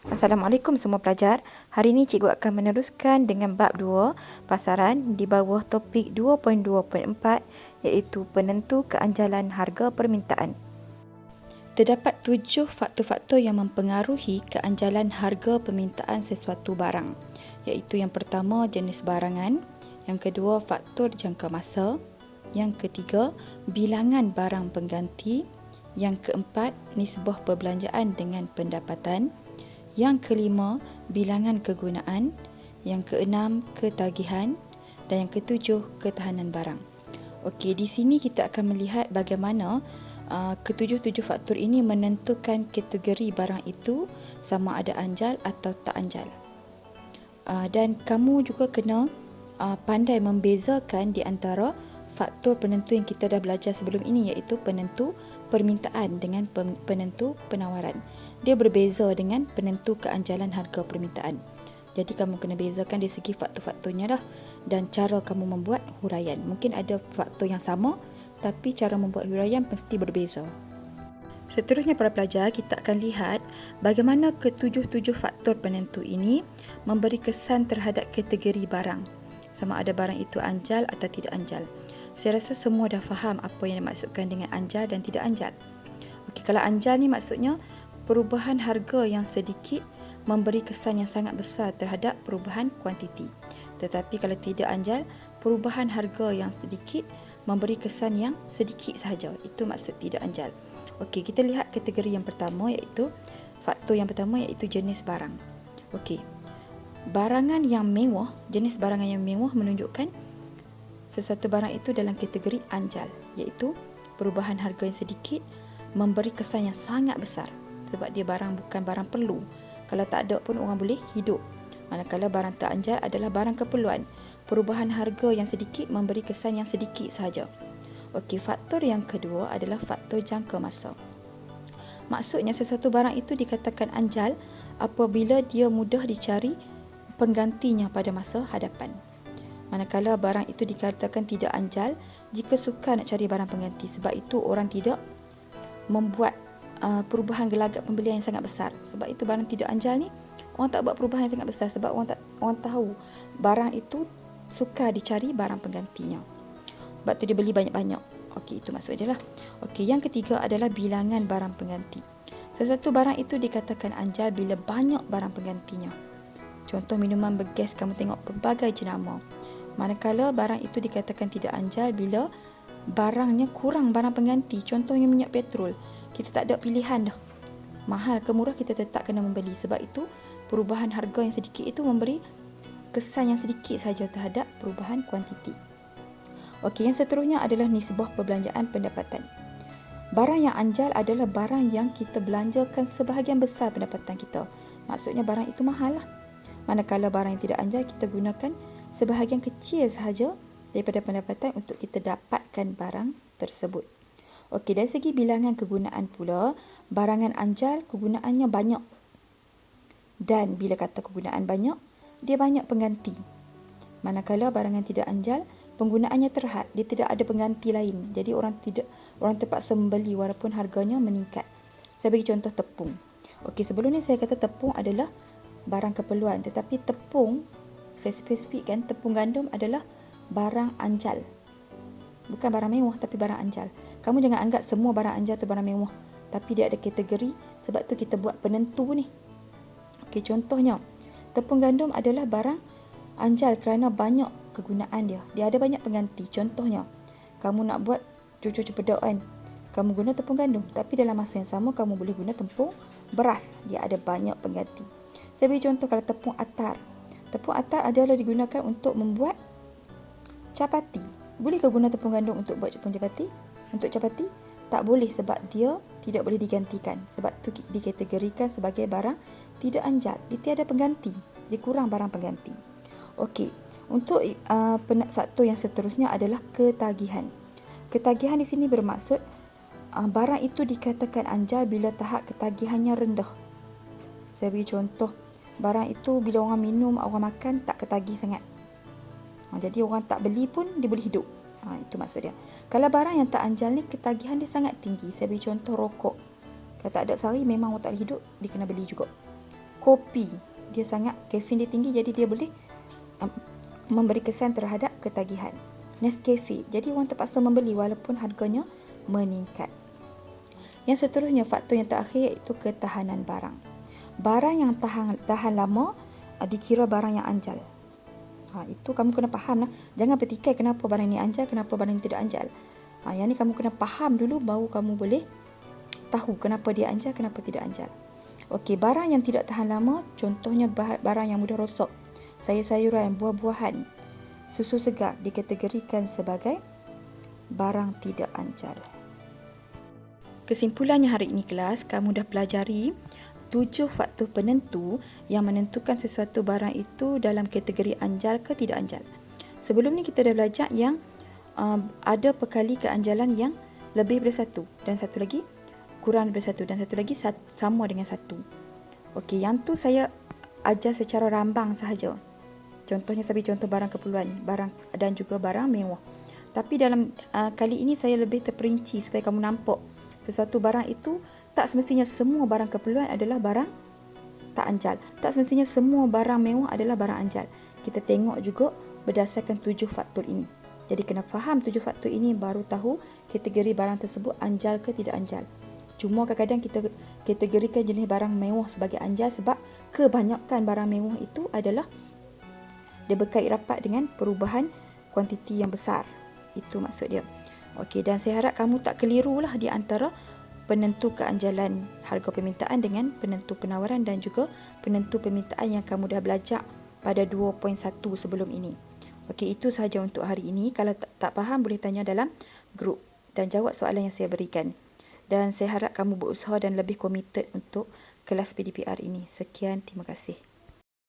Assalamualaikum semua pelajar. Hari ini cikgu akan meneruskan dengan bab 2 pasaran di bawah topik 2.2.4 iaitu penentu keanjalan harga permintaan. Terdapat 7 faktor-faktor yang mempengaruhi keanjalan harga permintaan sesuatu barang, iaitu yang pertama jenis barangan, yang kedua faktor jangka masa, yang ketiga bilangan barang pengganti, yang keempat nisbah perbelanjaan dengan pendapatan, yang kelima bilangan kegunaan, yang keenam ketagihan dan yang ketujuh ketahanan barang. Okey, di sini kita akan melihat bagaimana ketujuh-tujuh faktor ini menentukan kategori barang itu sama ada anjal atau tak anjal. Dan kamu juga kena pandai membezakan di antara faktor penentu yang kita dah belajar sebelum ini, iaitu penentu permintaan dengan penentu penawaran. Dia berbeza dengan penentu keanjalan harga permintaan. Jadi kamu kena bezakan dari segi faktor-faktornya dah, dan cara kamu membuat huraian. Mungkin ada faktor yang sama, tapi cara membuat huraian mesti berbeza. Seterusnya para pelajar, kita akan lihat bagaimana ketujuh-tujuh faktor penentu ini memberi kesan terhadap kategori barang, sama ada barang itu anjal atau tidak anjal. Saya rasa semua dah faham apa yang dimaksudkan dengan anjal dan tidak anjal. Okey, kalau anjal ni maksudnya perubahan harga yang sedikit memberi kesan yang sangat besar terhadap perubahan kuantiti. Tetapi kalau tidak anjal, perubahan harga yang sedikit memberi kesan yang sedikit sahaja. Itu maksud tidak anjal. Okey, kita lihat kategori yang pertama, iaitu faktor yang pertama, iaitu jenis barang. Okey, barangan yang mewah, jenis barangan yang mewah menunjukkan sesuatu barang itu dalam kategori anjal, iaitu perubahan harga yang sedikit memberi kesan yang sangat besar sebab dia barang bukan barang perlu. Kalau tak ada pun orang boleh hidup. Manakala barang tak anjal adalah barang keperluan. Perubahan harga yang sedikit memberi kesan yang sedikit sahaja. Okey, faktor yang kedua adalah faktor jangka masa. Maksudnya sesuatu barang itu dikatakan anjal apabila dia mudah dicari penggantinya pada masa hadapan. Manakala barang itu dikatakan tidak anjal jika sukar nak cari barang pengganti. Sebab itu orang tidak membuat perubahan gelagat pembelian yang sangat besar. Sebab itu barang tidak anjal ni orang tak buat perubahan yang sangat besar sebab orang tahu barang itu sukar dicari barang penggantinya. Sebab tu dia beli banyak-banyak. Okey, itu maksud dia lah. Okey, yang ketiga adalah bilangan barang pengganti. Sesuatu barang itu dikatakan anjal bila banyak barang penggantinya. Contoh minuman bergas, kamu tengok pelbagai jenama. Manakala barang itu dikatakan tidak anjal bila barangnya kurang barang pengganti. Contohnya minyak petrol. Kita tak ada pilihan dah. Mahal ke murah kita tetap kena membeli. Sebab itu perubahan harga yang sedikit itu memberi kesan yang sedikit sahaja terhadap perubahan kuantiti. Okey, yang seterusnya adalah nisbah perbelanjaan pendapatan. Barang yang anjal adalah barang yang kita belanjakan sebahagian besar pendapatan kita. Maksudnya barang itu mahal lah. Manakala barang yang tidak anjal kita gunakan sebahagian kecil sahaja daripada pendapatan untuk kita dapatkan barang tersebut. Okey, dari segi bilangan kegunaan pula, barangan anjal kegunaannya banyak. Dan bila kata kegunaan banyak, dia banyak pengganti. Manakala barangan tidak anjal, penggunaannya terhad, dia tidak ada pengganti lain. Jadi orang terpaksa membeli walaupun harganya meningkat. Saya bagi contoh tepung. Okey, sebelum ni saya kata tepung adalah barang keperluan, tetapi tepung saya spesifikkan tepung gandum adalah barang anjal. Bukan barang mewah tapi barang anjal. Kamu jangan anggap semua barang anjal tu barang mewah, tapi dia ada kategori, sebab tu kita buat penentu ni. Okey, contohnya tepung gandum adalah barang anjal kerana banyak kegunaan dia. Dia ada banyak pengganti. Contohnya, kamu nak buat cucur cempedak kan, kamu guna tepung gandum, tapi dalam masa yang sama kamu boleh guna tepung beras. Dia ada banyak pengganti. Saya beri contoh kalau tepung atar. Tepung atar adalah digunakan untuk membuat capati. Bolehkah guna tepung gandum untuk buat tepung capati? Untuk capati? Tak boleh sebab dia tidak boleh digantikan. Sebab tu dikategorikan sebagai barang tidak anjal. Dia tiada pengganti. Dia kurang barang pengganti. Okey, untuk faktor yang seterusnya adalah ketagihan. Ketagihan di sini bermaksud barang itu dikatakan anjal bila tahap ketagihannya rendah. Saya beri contoh, barang itu bila orang minum, orang makan tak ketagih sangat. Jadi orang tak beli pun dia boleh hidup. Itu maksud dia. Kalau barang yang tak anjal ni ketagihan dia sangat tinggi. Saya beri contoh rokok. Kalau tak ada sehari memang orang tak boleh hidup, dia kena beli juga. Kopi, dia sangat kafein dia tinggi, jadi dia boleh memberi kesan terhadap ketagihan. Nescafe, jadi orang terpaksa membeli walaupun harganya meningkat. Yang seterusnya, faktor yang terakhir iaitu ketahanan barang. Barang yang tahan lama dikira barang yang anjal. Itu kamu kena faham lah. Jangan petikai kenapa barang ni anjal, kenapa barang ni tidak anjal. Yang ni kamu kena faham dulu, baru kamu boleh tahu kenapa dia anjal, kenapa tidak anjal. Okey, barang yang tidak tahan lama, contohnya barang yang mudah rosak. Sayur-sayuran, buah-buahan, susu segar dikategorikan sebagai barang tidak anjal. Kesimpulannya hari ini kelas, kamu dah pelajari 7 faktor penentu yang menentukan sesuatu barang itu dalam kategori anjal ke tidak anjal. Sebelum ni kita dah belajar yang ada perkali keanjalan yang lebih daripada satu, dan satu lagi kurang daripada satu, dan satu lagi sama dengan satu. Okey, yang tu saya ajar secara rambang sahaja. Contohnya sebagai contoh barang keperluan, barang dan juga barang mewah. Tapi dalam kali ini saya lebih terperinci supaya kamu nampak sesuatu barang itu tak semestinya semua barang keperluan adalah barang tak anjal. Tak semestinya semua barang mewah adalah barang anjal. Kita tengok juga berdasarkan 7 faktor ini. Jadi kena faham 7 faktor ini baru tahu kategori barang tersebut anjal ke tidak anjal. Cuma kadang-kadang kita kategorikan jenis barang mewah sebagai anjal sebab kebanyakan barang mewah itu adalah dia berkait rapat dengan perubahan kuantiti yang besar. Itu maksud dia. Okey, dan saya harap kamu tak kelirulah di antara penentu keanjalan harga permintaan dengan penentu penawaran dan juga penentu permintaan yang kamu dah belajar pada 2.1 sebelum ini. Okey, itu sahaja untuk hari ini. Kalau tak faham boleh tanya dalam grup dan jawab soalan yang saya berikan. Dan saya harap kamu berusaha dan lebih komited untuk kelas PDPR ini. Sekian, terima kasih.